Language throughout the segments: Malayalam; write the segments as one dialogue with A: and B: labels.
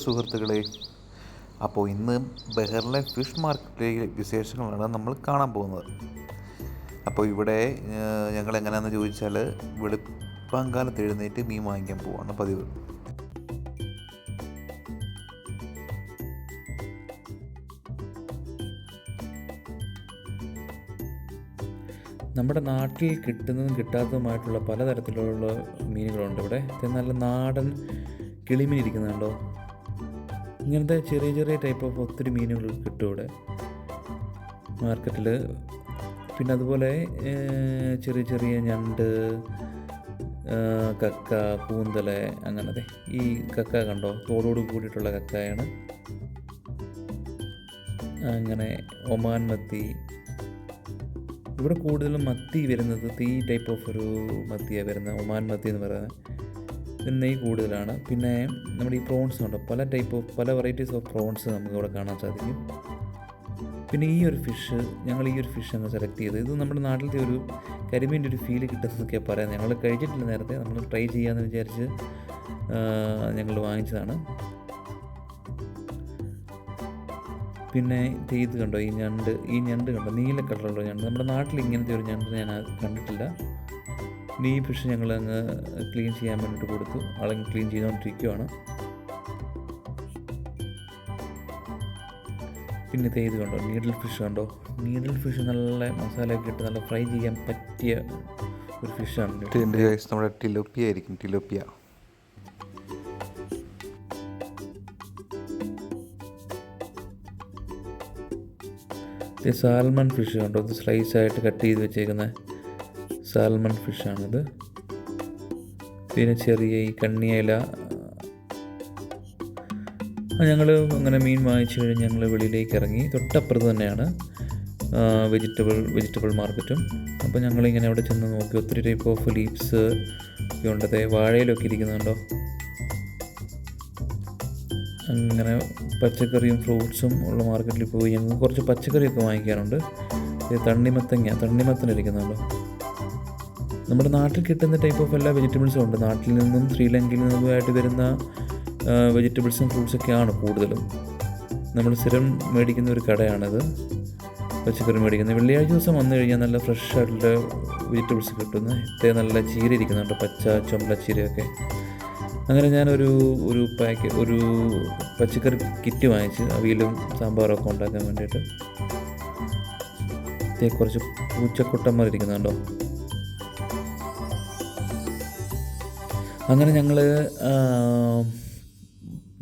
A: സുഹൃത്തുക്കളെ, അപ്പോൾ ഇന്ന് ബഹറിലെ ഫിഷ് മാർക്കറ്റിലെ വിശേഷങ്ങളാണ് നമ്മൾ കാണാൻ പോകുന്നത്. അപ്പോൾ ഇവിടെ ഞങ്ങൾ എങ്ങനെയാണെന്ന് ചോദിച്ചാൽ വെളുപ്പാങ്കാലത്ത് എഴുന്നേറ്റ് മീൻ വാങ്ങിക്കാൻ പോവാണ് പതിവ്.
B: നമ്മുടെ നാട്ടിൽ കിട്ടുന്നതും കിട്ടാത്തതുമായിട്ടുള്ള പലതരത്തിലുള്ള മീനുകളുണ്ട് ഇവിടെ. നല്ല നാടൻ കിളിമീൻ ഇരിക്കുന്നുണ്ടോ? ഇങ്ങനത്തെ ചെറിയ ചെറിയ ടൈപ്പ് ഓഫ് ഒത്തിരി മീനുകൾ കിട്ടും ഇവിടെ മാർക്കറ്റിൽ. പിന്നെ അതുപോലെ ചെറിയ ചെറിയ ഞണ്ട്, കക്ക, കൂന്തൽ, അങ്ങനത്തെ. ഈ കക്ക കണ്ടോ? തോടോട് കൂടിയിട്ടുള്ള കക്കയാണ്. അങ്ങനെ ഒമാൻ മത്തി. ഇവിടെ കൂടുതലും മത്തി വരുന്നത് ഈ ടൈപ്പ് ഓഫ് ഒരു മത്തിയാണ് വരുന്നത്, ഒമാൻ മത്തി എന്ന് പറയുന്നത്. ഇതിന് നെയ്യ് കൂടുതലാണ്. പിന്നെ നമ്മുടെ ഈ പ്രോൺസ് ഉണ്ട്, പല വെറൈറ്റീസ് ഓഫ് പ്രോൺസ് നമുക്ക് ഇവിടെ കാണാൻ സാധിക്കും. പിന്നെ ഈ ഒരു ഫിഷ് അങ്ങ് സെലക്ട് ചെയ്ത്, ഇത് നമ്മുടെ നാട്ടിലത്തെ ഒരു കരിമീൻ്റെ ഒരു ഫീല് കിട്ടുന്നതൊക്കെയാണ് പറയുന്നത്. ഞങ്ങൾ കഴിച്ചിട്ടില്ല നേരത്തെ, നമ്മൾ ട്രൈ ചെയ്യാമെന്ന് വിചാരിച്ച് ഞങ്ങൾ വാങ്ങിച്ചതാണ്. പിന്നെ ഇത് കണ്ടോ, ഈ ഞണ്ട് കണ്ടോ? നീല കളറുള്ള ഞണ്ട്. നമ്മുടെ നാട്ടിൽ ഇങ്ങനത്തെ ഒരു ഞണ്ട് ഞാൻ കണ്ടിട്ടില്ല. ഈ ഫിഷ് ഞങ്ങൾ അങ്ങ് ക്ലീൻ ചെയ്യാൻ വേണ്ടിയിട്ട് കൊടുത്തു. ആളങ്ങ് ക്ലീൻ ചെയ്തുകൊണ്ടിരിക്കുകയാണ്. പിന്നെ ഇത് കണ്ടോ, നീഡിൽ ഫിഷ് കണ്ടോ? നീഡിൽ ഫിഷ് നല്ല മസാലയൊക്കെ ഇട്ട് നല്ല ഫ്രൈ ചെയ്യാൻ പറ്റിയ ഒരു ഫിഷാണ്.
A: നമ്മുടെ ടിലോപ്പിയ ആയിരിക്കും, ടിലോപ്പിയ.
B: സാൽമൺ ഫിഷ് കണ്ടോ? ഇത് സ്ലൈസായിട്ട് കട്ട് ചെയ്ത് വെച്ചേക്കുന്ന സാൽമൺ ഫിഷാണിത്. പിന്നെ ചെറിയ ഈ കണ്ണിയില. ഞങ്ങൾ അങ്ങനെ മീൻ വാങ്ങിച്ചു കഴിഞ്ഞ് ഞങ്ങൾ വെളിയിലേക്ക് ഇറങ്ങി. തൊട്ടപ്പുറത്ത് തന്നെയാണ് വെജിറ്റബിൾ മാർക്കറ്റും. അപ്പോൾ ഞങ്ങളിങ്ങനെ അവിടെ ചെന്ന് നോക്കി. ഒത്തിരി ടൈപ്പ് ഓഫ് ലീവ്സ് ഒക്കെ ഉണ്ട്. വാഴയിലൊക്കെ ഇരിക്കുന്നുണ്ടോ? അങ്ങനെ പച്ചക്കറിയും ഫ്രൂട്ട്സും ഉള്ള മാർക്കറ്റിൽ പോയി ഞങ്ങൾക്ക് കുറച്ച് പച്ചക്കറിയൊക്കെ വാങ്ങിക്കാനുണ്ട്. തണ്ണിമത്തൻ ഇരിക്കുന്നുണ്ടോ? നമ്മുടെ നാട്ടിൽ കിട്ടുന്ന ടൈപ്പ് ഓഫ് എല്ലാ വെജിറ്റബിൾസും ഉണ്ട്. നാട്ടിൽ നിന്നും ശ്രീലങ്കയിൽ നിന്നുമായിട്ട് വരുന്ന വെജിറ്റബിൾസും ഫ്രൂട്ട്സൊക്കെയാണ് കൂടുതലും. നമ്മൾ സ്ഥിരം മേടിക്കുന്ന ഒരു കടയാണിത്, പച്ചക്കറി മേടിക്കുന്നത്. വെള്ളിയാഴ്ച ദിവസം വന്നു കഴിഞ്ഞാൽ നല്ല ഫ്രഷ് ആയിട്ടുള്ള വെജിറ്റബിൾസ് കിട്ടുന്നു. നല്ല ചീര ഇരിക്കുന്നുണ്ട്, പച്ച ചുമല ചീരയൊക്കെ. അങ്ങനെ ഞാനൊരു പച്ചക്കറി കിറ്റ് വാങ്ങിച്ച് അവിയലും സാമ്പാറൊക്കെ ഉണ്ടാക്കാൻ വേണ്ടിയിട്ട്. കുറച്ച് പൂച്ചക്കുട്ടന്മാർ ഇരിക്കുന്നുണ്ടോ? അങ്ങനെ ഞങ്ങൾ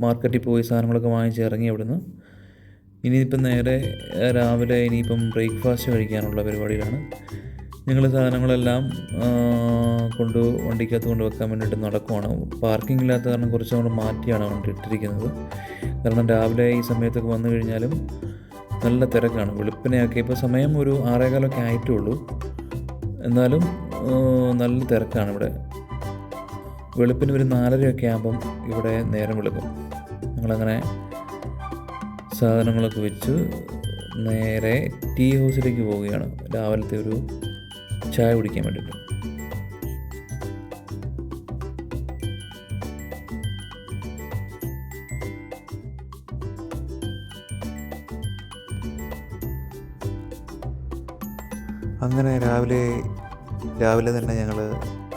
B: മാർക്കറ്റിൽ പോയി സാധനങ്ങളൊക്കെ വാങ്ങിച്ച് ഇറങ്ങി അവിടുന്ന്. ഇനിയിപ്പം നേരെ രാവിലെ ബ്രേക്ക്ഫാസ്റ്റ് കഴിക്കാനുള്ള പരിപാടിയിലാണ്. ഞങ്ങൾ സാധനങ്ങളെല്ലാം വണ്ടിക്കകത്ത് കൊണ്ട് വെക്കാൻ വേണ്ടിയിട്ട് നടക്കുവാണ്. പാർക്കിംഗ് ഇല്ലാത്ത കാരണം കുറച്ചും കൂടെ മാറ്റിയാണ് വണ്ടി ഇട്ടിരിക്കുന്നത്. കാരണം രാവിലെ ഈ സമയത്തൊക്കെ വന്നു കഴിഞ്ഞാലും നല്ല തിരക്കാണ്. വെളുപ്പിനെയൊക്കെ ഇപ്പോൾ സമയം ഒരു 6:15 ആയിട്ടേ ഉള്ളൂ, എന്നാലും നല്ല തിരക്കാണ് ഇവിടെ. വെളുപ്പിന് ഒരു 4:30 ആകുമ്പം ഇവിടെ നേരം വെളുക്കും. ഞങ്ങളങ്ങനെ സാധനങ്ങളൊക്കെ വെച്ച് നേരെ ടീ ഹൗസിലേക്ക് പോവുകയാണ്, രാവിലത്തെ ഒരു ചായ കുടിക്കാൻ വേണ്ടിയിട്ട്.
A: അങ്ങനെ രാവിലെ തന്നെ ഞങ്ങൾ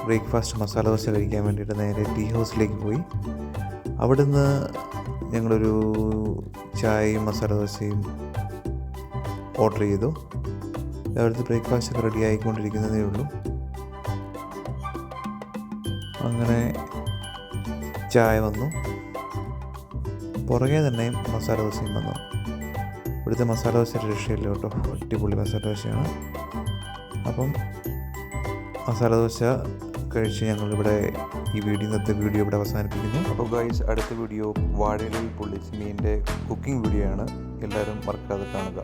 A: ബ്രേക്ക്ഫാസ്റ്റ് മസാല ദോശ കഴിക്കാൻ വേണ്ടിയിട്ട് നേരെ ടീ ഹൗസിലേക്ക് പോയി. അവിടുന്ന് ഞങ്ങളൊരു ചായയും മസാല ദോശയും ഓർഡർ ചെയ്തു. രാവിലത്തെ ബ്രേക്ക്ഫാസ്റ്റ് ഒക്കെ റെഡി ആയിക്കൊണ്ടിരിക്കുന്നതേ ഉള്ളൂ. അങ്ങനെ ചായ വന്നു, പുറകെ തന്നെ മസാല ദോശയും വന്നു. ഇവിടുത്തെ മസാല ദോശ രക്ഷയില്ല കേട്ടോ, അടിപൊളി മസാല ദോശയാണ്. അപ്പം മസാല ദോശ കഴിച്ച് ഞങ്ങളിവിടെ ഇന്നത്തെ വീഡിയോ ഇവിടെ അവസാനിപ്പിക്കുന്നു. അപ്പോൾ ഗൈസ്, അടുത്ത വീഡിയോ വാഴയിലയിൽ പൊള്ളിച്ച മീനിൻ്റെ കുക്കിംഗ് വീഡിയോ ആണ്. എല്ലാവരും മറക്കാതെ കാണുക.